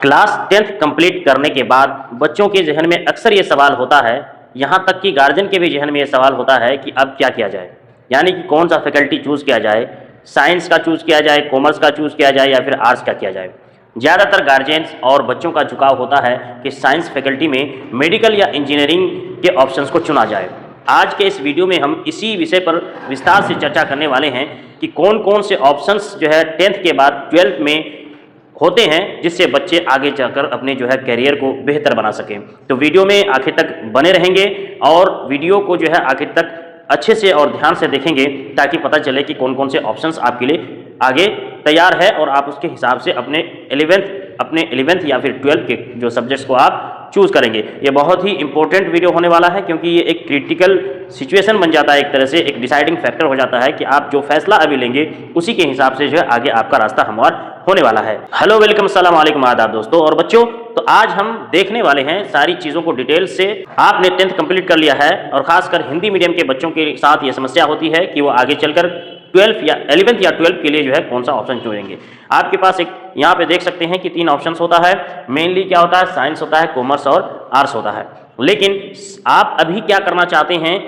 Class 10th complete करने के बाद बच्चों के जहन में अक्सर ये सवाल होता है, यहाँ तक कि गार्जियन के भी जहन में ये सवाल होता है कि अब क्या किया जाए, यानी कि कौन सा फैकल्टी चूज़ किया जाए, साइंस का चूज़ किया जाए, कॉमर्स का चूज़ किया जाए या फिर आर्ट्स का किया जाए। ज़्यादातर गार्जियंस और बच्चों का झुकाव होता है कि साइंस फैकल्टी में मेडिकल या इंजीनियरिंग के ऑप्शंस को चुना जाए। आज के इस वीडियो में हम इसी विषय पर विस्तार से चर्चा करने वाले हैं कि कौन कौन से ऑप्शंस जो है 10th के बाद 12th में होते हैं, जिससे बच्चे आगे जाकर अपने जो है करियर को बेहतर बना सकें। तो वीडियो में आखिर तक बने रहेंगे और वीडियो को जो है आखिर तक अच्छे से और ध्यान से देखेंगे ताकि पता चले कि कौन कौन से ऑप्शंस आपके लिए आगे तैयार है और आप उसके हिसाब से अपने 11th या फिर 12th के जो सब्जेक्ट्स को आप चूज़ करेंगे। ये बहुत ही इंपॉर्टेंट वीडियो होने वाला है क्योंकि ये एक क्रिटिकल सिचुएशन बन जाता है, एक तरह से एक डिसाइडिंग फैक्टर हो जाता है कि आप जो फैसला अभी लेंगे उसी के हिसाब से जो है आगे आपका रास्ता हमवार होने वाला है। हेलो, वेलकम, अस्सलाम वालेकुम, आदाब दोस्तों और बच्चों। तो आज हम देखने वाले हैं सारी चीज़ों को डिटेल से। आपने 10th कंप्लीट कर लिया है और खासकर हिंदी मीडियम के बच्चों के साथ ये समस्या होती है कि वो आगे चलकर 11th या 12th के लिए जो है कौन सा ऑप्शन चुनेंगे। आपके पास एक यहाँ पे देख सकते हैं कि 3 ऑप्शंस होता है। मेनली क्या होता है, साइंस होता है, कॉमर्स और आर्ट्स होता है। लेकिन आप अभी क्या करना चाहते हैं,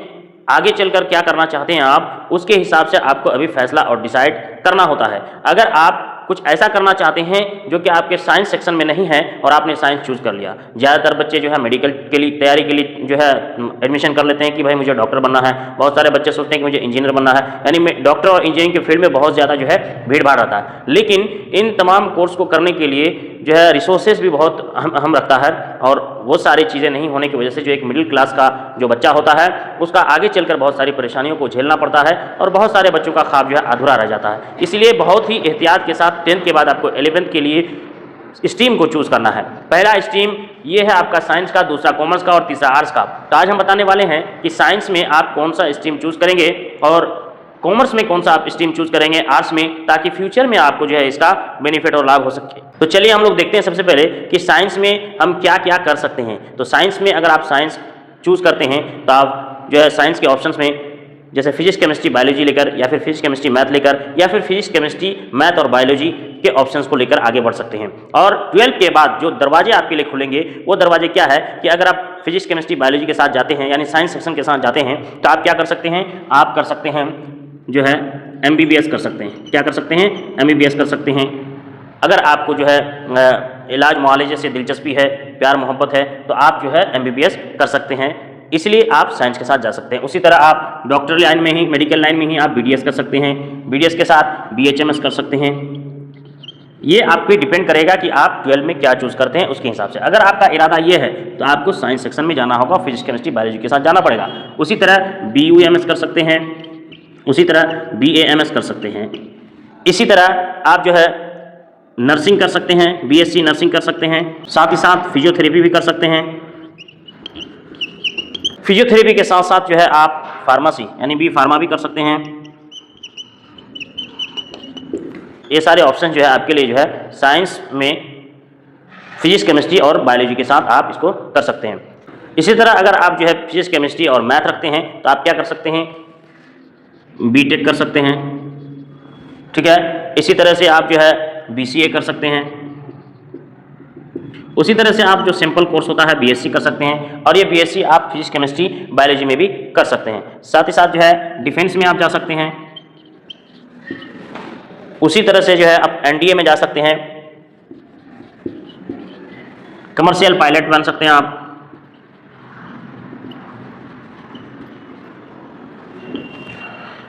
आगे चलकर क्या करना चाहते हैं आप, उसके हिसाब से आपको अभी फैसला और डिसाइड करना होता है। अगर आप कुछ ऐसा करना चाहते हैं जो कि आपके साइंस सेक्शन में नहीं है और आपने साइंस चूज कर लिया, ज़्यादातर बच्चे जो है मेडिकल के लिए तैयारी के लिए जो है एडमिशन कर लेते हैं कि भाई मुझे डॉक्टर बनना है। बहुत सारे बच्चे सोचते हैं कि मुझे इंजीनियर बनना है, यानी डॉक्टर और इंजीनियरिंग के फील्ड में बहुत ज़्यादा जो है भीड़ भाड़ रहता है। लेकिन इन तमाम कोर्स को करने के लिए जो है रिसोर्सेज भी बहुत अहम रखता है और वो सारी चीज़ें नहीं होने की वजह से जो एक मिडिल क्लास का जो बच्चा होता है उसका आगे चलकर बहुत सारी परेशानियों को झेलना पड़ता है और बहुत सारे बच्चों का ख्वाब जो है अधूरा रह जाता है। इसलिए बहुत ही एहतियात के साथ 10th के बाद आपको 11th के लिए स्ट्रीम को चूज़ करना है। पहला स्ट्रीम ये है आपका साइंस का, दूसरा कॉमर्स का और तीसरा आर्ट्स का। तो आज हम बताने वाले हैं कि साइंस में आप कौन सा स्ट्रीम चूज़ करेंगे और कॉमर्स में कौन सा आप स्ट्रीम चूज करेंगे, आर्ट्स में, ताकि फ्यूचर में आपको जो है इसका बेनिफिट और लाभ हो सके। तो चलिए हम लोग देखते हैं सबसे पहले कि साइंस में हम क्या क्या कर सकते हैं। तो साइंस में अगर आप साइंस चूज करते हैं तो आप जो है साइंस के ऑप्शंस में जैसे फिजिक्स केमिस्ट्री बायोलॉजी लेकर या फिर फिजिक्स केमिस्ट्री मैथ लेकर या फिर फिजिक्स केमिस्ट्री मैथ और बायोलॉजी के ऑप्शंस को लेकर आगे बढ़ सकते हैं। और 12th के बाद जो दरवाजे आपके लिए खुलेंगे वो दरवाजे क्या है कि अगर आप फिजिक्स केमिस्ट्री बायोलॉजी के साथ जाते हैं, यानी साइंस सेक्शन के साथ जाते हैं, तो आप क्या कर सकते हैं, आप कर सकते हैं जो है MBBS कर सकते हैं। क्या कर सकते हैं, MBBS कर सकते हैं। अगर आपको जो है इलाज मुआलजे से दिलचस्पी है, प्यार मोहब्बत है, तो आप जो है MBBS कर सकते हैं। इसलिए आप साइंस के साथ जा सकते हैं। उसी तरह आप डॉक्टर लाइन में ही, मेडिकल लाइन में ही आप BDS कर सकते हैं। BDS के साथ BHMS कर सकते हैं। ये आप पे डिपेंड करेगा कि आप 12 में क्या चूज़ करते हैं उसके हिसाब से। अगर आपका इरादा ये है तो आपको साइंस सेक्शन में जाना होगा, फिजिक्स केमिस्ट्री बायोलॉजी के साथ जाना पड़ेगा। उसी तरह BUMS कर सकते हैं, उसी तरह BAMS कर सकते हैं। इसी तरह आप जो है नर्सिंग कर सकते हैं, BSc नर्सिंग कर सकते हैं। साथ ही साथ फिजियोथेरेपी भी कर सकते हैं। फिजियोथेरेपी के साथ साथ जो है आप फार्मेसी यानी B फार्मा भी कर सकते हैं। ये सारे ऑप्शन जो है आपके लिए जो है साइंस में फिजिक्स केमिस्ट्री और बायोलॉजी के साथ आप इसको कर सकते हैं। इसी तरह अगर आप जो है फिजिक्स केमिस्ट्री और मैथ रखते हैं तो आप क्या कर सकते हैं, BTech कर सकते हैं। ठीक है, इसी तरह से आप जो है BCA कर सकते हैं। उसी तरह से आप जो सिंपल कोर्स होता है BSc कर सकते हैं और ये BSc आप फिजिक्स केमिस्ट्री बायोलॉजी में भी कर सकते हैं। साथ ही साथ जो है डिफेंस में आप जा सकते हैं। उसी तरह से जो है आप NDA में जा सकते हैं, कमर्शियल पायलट बन सकते हैं आप।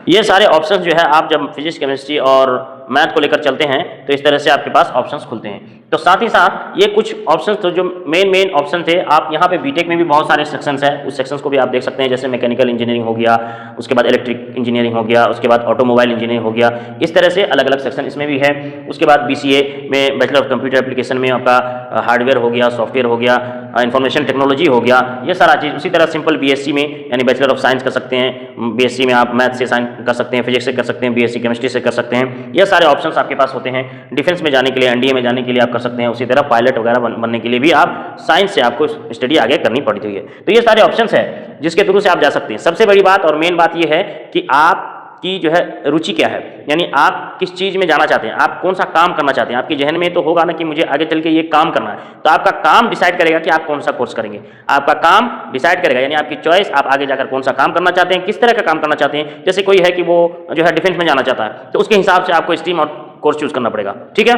ये सारे ऑप्शंस जो है आप जब फिजिक्स केमिस्ट्री और मैथ को लेकर चलते हैं तो इस तरह से आपके पास ऑप्शंस खुलते हैं। तो साथ ही साथ ये कुछ ऑप्शंस तो जो मेन ऑप्शन थे, आप यहाँ पे BTech में भी बहुत सारे सेक्शंस हैं, उस सेक्शंस को भी आप देख सकते हैं। जैसे मैकेनिकल इंजीनियरिंग हो गया, उसके बाद इलेक्ट्रिक इंजीनियरिंग हो गया, उसके बाद ऑटोमोबाइल इंजीनियरिंग हो गया। इस तरह से अलग अलग सेक्शन इसमें भी है। उसके बाद BCA में बैचलर ऑफ कंप्यूटर एप्लीकेशन में आपका हार्डवेयर हो गया, सॉफ्टवेयर हो गया, इंफॉर्मेशन टेक्नोलॉजी हो गया, ये सारा चीज़। उसी तरह सिंपल BSc में यानी बैचलर ऑफ साइंस कर सकते हैं। BSc में आप मैथ से साइंस कर सकते हैं, फिजिक्स से कर सकते हैं, BSc केमिस्ट्री से कर सकते हैं। ये सारे ऑप्शंस आपके पास होते हैं। डिफेंस में जाने के लिए, NDA में जाने के लिए आप कर सकते हैं। उसी तरह पायलट वगैरह बनने के लिए भी आप साइंस से आपको स्टडी आगे करनी पड़ती है। तो ये सारे ऑप्शंस है जिसके थ्रू से आप जा सकते हैं। सबसे बड़ी बात और मेन बात ये है कि आप आपकी जो है रुचि क्या है, यानी आप किस चीज़ में जाना चाहते हैं, आप कौन सा काम करना चाहते हैं। आपके जहन में तो होगा ना कि मुझे आगे चल के ये काम करना है, तो आपका काम डिसाइड करेगा कि आप कौन सा कोर्स करेंगे। आपका काम डिसाइड करेगा, यानी आपकी चॉइस, आप आगे जाकर कौन सा काम करना चाहते हैं, किस तरह का काम करना चाहते हैं। जैसे कोई है कि वो जो है डिफेंस में जाना चाहता है, तो उसके हिसाब से आपको स्ट्रीम और कोर्स चूज करना पड़ेगा, ठीक है।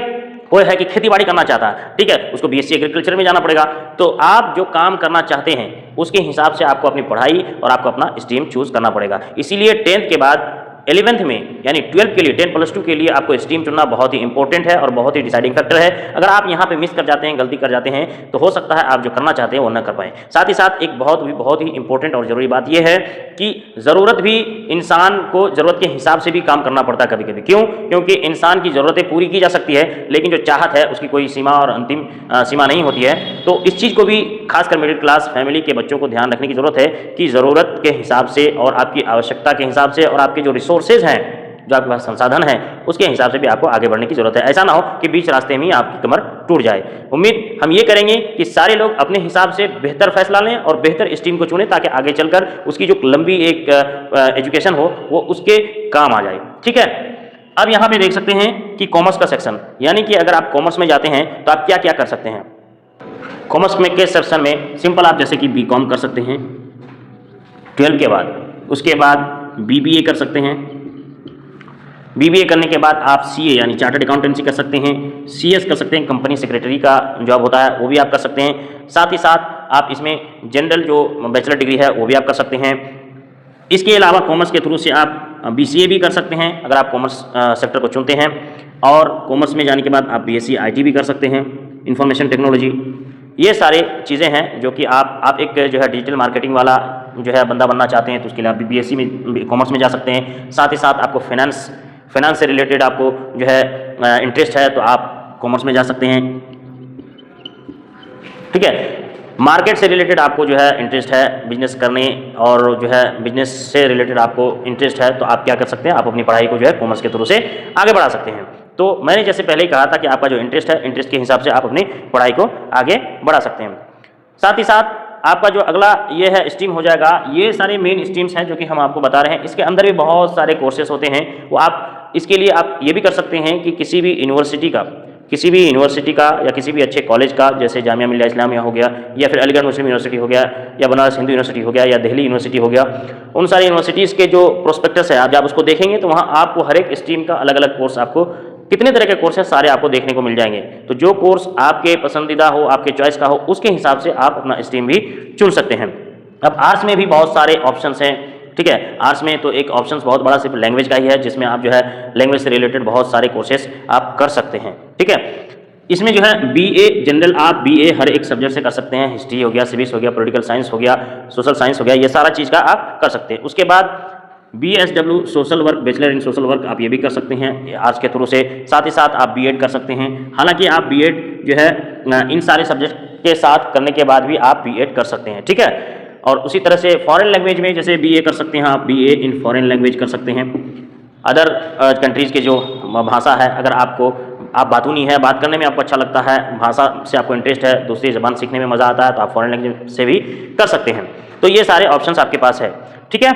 कोई है कि खेती बाड़ी करना चाहता है, ठीक है, उसको बीएससी एग्रीकल्चर में जाना पड़ेगा। तो आप जो काम करना चाहते हैं उसके हिसाब से आपको अपनी पढ़ाई और आपको अपना स्ट्रीम चूज करना पड़ेगा। इसीलिए 10th के बाद 11th में यानी 12 के लिए 10+2 के लिए आपको स्ट्रीम चुनना बहुत ही इंपॉर्टेंट है और बहुत ही डिसाइडिंग फैक्टर है। अगर आप यहाँ पे मिस कर जाते हैं, गलती कर जाते हैं, तो हो सकता है आप जो करना चाहते हैं वो न कर पाएँ। साथ ही साथ एक बहुत ही इंपॉर्टेंट और ज़रूरी बात यह है कि ज़रूरत भी इंसान को ज़रूरत के हिसाब से भी काम करना पड़ता है कभी कभी। क्यों? क्योंकि इंसान की ज़रूरतें पूरी की जा सकती है, लेकिन जो चाहत है उसकी कोई सीमा और अंतिम सीमा नहीं होती है। तो इस चीज़ को भी खासकर मिडिल क्लास फैमिली के बच्चों को ध्यान रखने की ज़रूरत है कि ज़रूरत के हिसाब से और आपकी आवश्यकता के हिसाब से और आपके जो रिसोर्सेज हैं, जो आपके पास संसाधन है, उसके हिसाब से भी आपको आगे बढ़ने की जरूरत है। ऐसा ना हो कि बीच रास्ते में ही आपकी कमर टूट जाए। उम्मीद हम ये करेंगे कि सारे लोग अपने हिसाब से बेहतर फैसला लें और बेहतर स्ट्रीम को चुनें, ताकि आगे चलकर उसकी जो लंबी एक एजुकेशन हो वो उसके काम आ जाए, ठीक है। अब यहाँ पे देख सकते हैं कि कॉमर्स का सेक्शन, यानी कि अगर आप कॉमर्स में जाते हैं तो आप क्या क्या कर सकते हैं। कॉमर्स में के सेक्शन में सिंपल आप जैसे कि बीकॉम कर सकते हैं 12 के बाद, उसके बाद बीबीए कर सकते हैं। बीबीए करने के बाद आप सीए यानी चार्टर्ड अकाउंटेंसी कर सकते हैं, सीएस कर सकते हैं, कंपनी सेक्रेटरी का जॉब होता है वो भी आप कर सकते हैं। साथ ही साथ आप इसमें जनरल जो बैचलर डिग्री है वो भी आप कर सकते हैं। इसके अलावा कॉमर्स के थ्रू से आप बीसीए भी कर सकते हैं अगर आप कॉमर्स सेक्टर को चुनते हैं, और कॉमर्स में जाने के बाद आप बीएससी आईटी भी कर सकते हैं, इंफॉर्मेशन टेक्नोलॉजी। ये सारे चीज़ें हैं जो कि आप एक जो है डिजिटल मार्केटिंग वाला जो है बंदा बनना चाहते हैं, तो उसके लिए आप बीएससी में कॉमर्स में जा सकते हैं। साथ ही साथ आपको फाइनेंस से रिलेटेड आपको जो है इंटरेस्ट है तो आप कॉमर्स में जा सकते हैं, ठीक है। मार्केट से रिलेटेड आपको जो है इंटरेस्ट है बिजनेस करने, और जो है बिजनेस से रिलेटेड आपको इंटरेस्ट है, तो आप क्या कर सकते हैं, आप अपनी पढ़ाई को जो है कॉमर्स के थ्रू से आगे बढ़ा सकते हैं। तो मैंने जैसे पहले ही कहा था कि आपका जो इंटरेस्ट है, इंटरेस्ट के हिसाब से आप अपनी पढ़ाई को आगे बढ़ा सकते हैं। साथ ही साथ आपका जो अगला ये है स्ट्रीम हो जाएगा, ये सारे मेन स्ट्रीम्स हैं जो कि हम आपको बता रहे हैं। इसके अंदर भी बहुत सारे कोर्सेज होते हैं, वो आप इसके लिए आप ये भी कर सकते हैं कि किसी भी यूनिवर्सिटी का या किसी भी अच्छे कॉलेज का, जैसे जामिया मिल्लिया इस्लामिया हो गया, या फिर अलीगढ़ मुस्लिम यूनिवर्सिटी हो गया, या बनारस हिंदू यूनिवर्सिटी हो गया, या दिल्ली यूनिवर्सिटी हो गया, उन सारी यूनिवर्सिटीज़ के जो प्रोस्पेक्टस है आप जब उसको देखेंगे तो वहाँ आपको हर एक स्ट्रीम का अलग अलग कोर्स, आपको कितने तरह के कोर्स हैं सारे आपको देखने को मिल जाएंगे। तो जो कोर्स आपके पसंदीदा हो, आपके चॉइस का हो, उसके हिसाब से आप अपना स्ट्रीम भी चुन सकते हैं। अब आर्ट्स में भी बहुत सारे ऑप्शंस हैं, ठीक है। आर्ट्स में तो एक ऑप्शंस बहुत बड़ा सिर्फ लैंग्वेज का ही है, जिसमें आप जो है लैंग्वेज से रिलेटेड बहुत सारे कोर्सेस आप कर सकते हैं, ठीक है। इसमें जो है बीए जनरल, आप बीए हर एक सब्जेक्ट से कर सकते हैं। हिस्ट्री हो गया, सिविक्स हो गया, पॉलिटिकल साइंस हो गया, सोशल साइंस हो गया, ये सारा चीज़ का आप कर सकते हैं। उसके बाद BSW social work, bachelor in social work, आप ये भी कर सकते हैं आर्ट्स के थ्रू से। साथ ही साथ आप बीएड कर सकते हैं। हालांकि आप बीएड जो है इन सारे सब्जेक्ट के साथ करने के बाद भी आप बीएड कर सकते हैं, ठीक है। और उसी तरह से फॉरेन लैंग्वेज में जैसे बीए कर सकते हैं, आप बीए इन फॉरेन लैंग्वेज कर सकते हैं। अदर कंट्रीज़ के जो भाषा है, अगर आप बातूनी है, बात करने में आपको अच्छा लगता है, भाषा से आपको इंटरेस्ट है, दूसरी ज़बान सीखने में मज़ा आता है, तो आप फॉरेन लैंग्वेज से भी कर सकते हैं। तो ये सारे ऑप्शंस आपके पास है, ठीक है।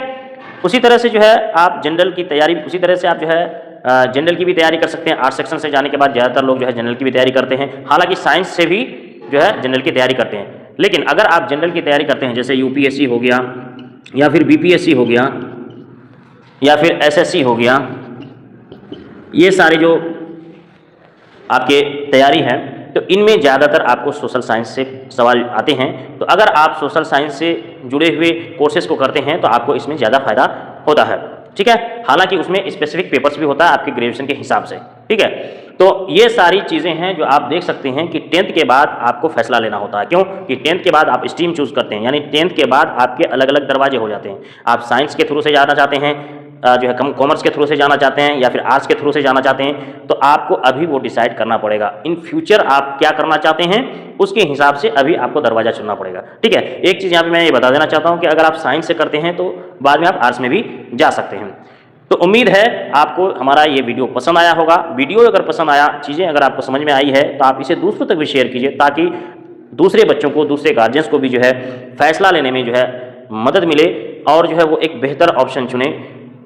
उसी तरह से जो है आप जनरल की तैयारी, उसी तरह से आप जो है जनरल की भी तैयारी कर सकते हैं। आर्ट्स सेक्शन से जाने के बाद ज़्यादातर लोग जो है जनरल की भी तैयारी करते हैं। हालांकि साइंस से भी जो है जनरल की तैयारी करते हैं, लेकिन अगर आप जनरल की तैयारी करते हैं, जैसे यूपीएससी हो गया, या फिर बीपीएससी हो गया, या फिर एसएससी हो गया, ये सारे जो आपके तैयारी है, तो इनमें ज़्यादातर आपको सोशल साइंस से सवाल आते हैं। तो अगर आप सोशल साइंस से जुड़े हुए कोर्सेज को करते हैं तो आपको इसमें ज़्यादा फायदा होता है, ठीक है। हालांकि उसमें स्पेसिफिक पेपर्स भी होता है आपके ग्रेजुएशन के हिसाब से, ठीक है। तो ये सारी चीज़ें हैं जो आप देख सकते हैं कि 10th के बाद आपको फैसला लेना होता है। क्यों कि 10th के बाद आप स्ट्रीम चूज़ करते हैं, यानी 10th के बाद आपके अलग अलग दरवाजे हो जाते हैं। आप साइंस के थ्रू से जाना चाहते हैं, जो है कॉमर्स के थ्रू से जाना चाहते हैं, या फिर आर्ट्स के थ्रू से जाना चाहते हैं, तो आपको अभी वो डिसाइड करना पड़ेगा। इन फ्यूचर आप क्या करना चाहते हैं उसके हिसाब से अभी आपको दरवाजा चुनना पड़ेगा, ठीक है। एक चीज़ यहाँ पे मैं ये बता देना चाहता हूँ कि अगर आप साइंस से करते हैं तो बाद में आप आर्ट्स में भी जा सकते हैं। तो उम्मीद है आपको हमारा ये वीडियो पसंद आया होगा। वीडियो अगर पसंद आया, चीज़ें अगर आपको समझ में आई है, तो आप इसे दूसरों तक भी शेयर कीजिए, ताकि दूसरे बच्चों को, दूसरे गार्जियंस को भी जो है फैसला लेने में जो है मदद मिले, और जो है वो एक बेहतर ऑप्शन चुने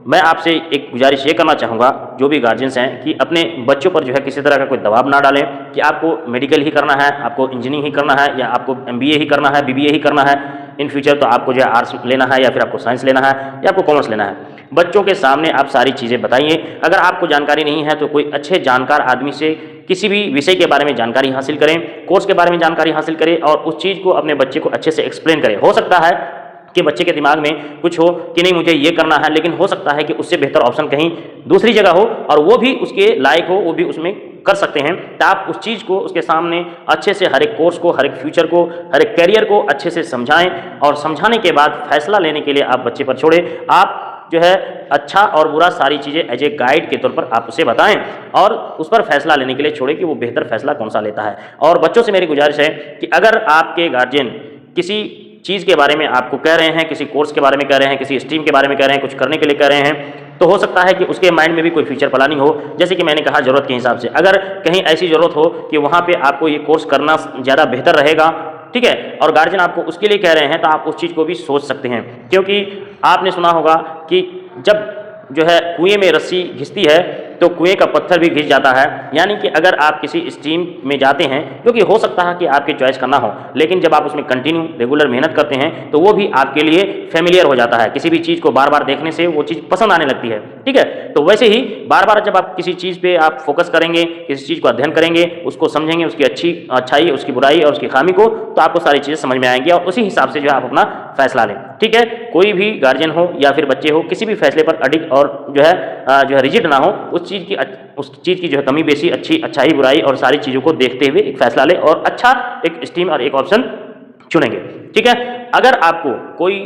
मैं आपसे एक गुजारिश ये करना चाहूँगा, जो भी गार्जियंस हैं, कि अपने बच्चों पर जो है किसी तरह का कोई दबाव ना डालें कि आपको मेडिकल ही करना है, आपको इंजीनियरिंग ही करना है, या आपको MBA ही करना है, BBA ही करना है, इन फ्यूचर तो आपको जो है आर्ट्स लेना है, या फिर आपको साइंस लेना है, या आपको कॉमर्स लेना है। बच्चों के सामने आप सारी चीज़ें बताइए। अगर आपको जानकारी नहीं है तो कोई अच्छे जानकार आदमी से किसी भी विषय के बारे में जानकारी हासिल करें, कोर्स के बारे में जानकारी हासिल करें, और उस चीज़ को अपने बच्चे को अच्छे से एक्सप्लेन करें। हो सकता है कि बच्चे के दिमाग में कुछ हो कि नहीं मुझे ये करना है, लेकिन हो सकता है कि उससे बेहतर ऑप्शन कहीं दूसरी जगह हो और वो भी उसके लायक हो, वो भी उसमें कर सकते हैं। तो आप उस चीज़ को उसके सामने अच्छे से, हर एक कोर्स को, हर एक फ्यूचर को, हर एक करियर को अच्छे से समझाएं, और समझाने के बाद फैसला लेने के लिए आप बच्चे पर छोड़ें। आप जो है अच्छा और बुरा सारी चीज़ें एज ए गाइड के तौर पर आप उसे बताएं, और उस पर फैसला लेने के लिए छोड़ें कि वो बेहतर फैसला कौन सा लेता है। और बच्चों से मेरी गुजारिश है कि अगर आपके गार्जियन किसी चीज़ के बारे में आपको कह रहे हैं, किसी कोर्स के बारे में कह रहे हैं, किसी स्ट्रीम के बारे में कह रहे हैं, कुछ करने के लिए कह रहे हैं, तो हो सकता है कि उसके माइंड में भी कोई फ्यूचर प्लानिंग हो। जैसे कि मैंने कहा, ज़रूरत के हिसाब से, अगर कहीं ऐसी ज़रूरत हो कि वहाँ पे आपको ये कोर्स करना ज़्यादा बेहतर रहेगा, ठीक है, और गार्जियन आपको उसके लिए कह रहे हैं, तो आप उस चीज़ को भी सोच सकते हैं। क्योंकि आपने सुना होगा कि जब जो है कुएं में रस्सी घिसती है तो कुएं का पत्थर भी घिस जाता है। यानी कि अगर आप किसी स्ट्रीम में जाते हैं, क्योंकि हो सकता है कि आपकी चॉइस का ना हो, लेकिन जब आप उसमें कंटिन्यू रेगुलर मेहनत करते हैं तो वो भी आपके लिए फेमिलियर हो जाता है। किसी भी चीज़ को बार बार देखने से वो चीज़ पसंद आने लगती है, ठीक है। तो वैसे ही बार बार जब आप किसी चीज़ पे आप फोकस करेंगे, किसी चीज़ को अध्ययन करेंगे, उसको समझेंगे, उसकी अच्छाई, उसकी बुराई और उसकी खामी को, तो आपको सारी चीज़ें समझ में आएंगी, और उसी हिसाब से जो है आप अपना फैसला लें, ठीक है। कोई भी गार्जियन हो या फिर बच्चे हो, किसी भी फैसले पर अडिग और जो है रिजिड ना हो, उस चीज़ की जो है कमी बेसी, अच्छाई बुराई और सारी चीज़ों को देखते हुए एक फैसला ले, और अच्छा एक स्ट्रीम और एक ऑप्शन चुनेंगे, ठीक है। अगर आपको कोई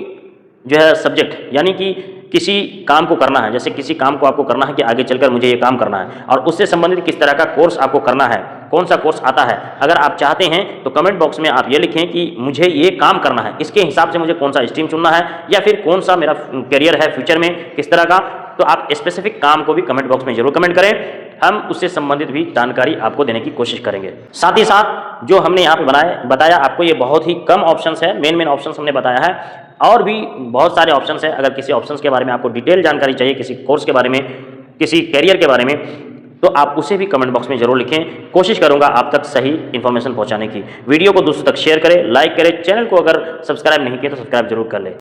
जो है सब्जेक्ट, यानी कि किसी काम को करना है, जैसे किसी काम को आपको करना है कि आगे चलकर मुझे ये काम करना है, और उससे संबंधित किस तरह का कोर्स आपको करना है, कौन सा कोर्स आता है, अगर आप चाहते हैं तो कमेंट बॉक्स में आप ये लिखें कि मुझे ये काम करना है, इसके हिसाब से मुझे कौन सा स्ट्रीम चुनना है, या फिर कौन सा मेरा करियर है फ्यूचर में किस तरह का। तो आप स्पेसिफिक काम को भी कमेंट बॉक्स में जरूर कमेंट करें, हम उससे संबंधित भी जानकारी आपको देने की कोशिश करेंगे। साथ ही साथ जो हमने यहाँ पे बताया आपको, ये बहुत ही कम ऑप्शंस है, मेन ऑप्शंस हमने बताया है, और भी बहुत सारे ऑप्शंस हैं। अगर किसी ऑप्शंस के बारे में आपको डिटेल जानकारी चाहिए, किसी कोर्स के बारे में, किसी कैरियर के बारे में, तो आप उसे भी कमेंट बॉक्स में जरूर लिखें। कोशिश करूंगा आप तक सही इन्फॉर्मेशन पहुंचाने की। वीडियो को दोस्तों तक शेयर करें, लाइक करें, चैनल को अगर सब्सक्राइब नहीं किया तो सब्सक्राइब जरूर कर लें।